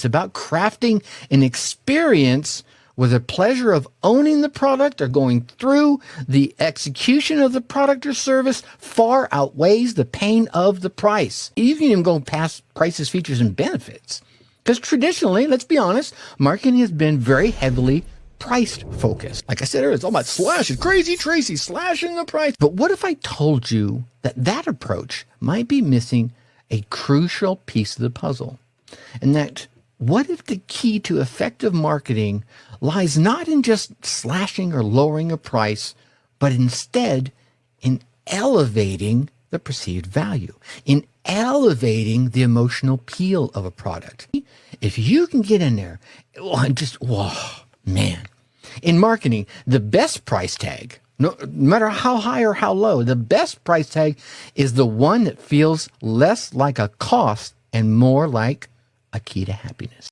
It's about crafting an experience where the pleasure of owning the product or going through the execution of the product or service far outweighs the pain of the price. You can even go past prices, features, and benefits. Because traditionally, let's be honest, marketing has been very heavily price focused. Like I said earlier, it's all about slashing, crazy Tracy, slashing the price. But what if I told you that that approach might be missing a crucial piece of the puzzle? And that what if the key to effective marketing lies not in just slashing or lowering a price, but instead in elevating the perceived value, in elevating the emotional appeal of a product? If you can get in there, whoa, man. In marketing, the best price tag, no matter how high or how low, the best price tag is the one that feels less like a cost and more like a key to happiness.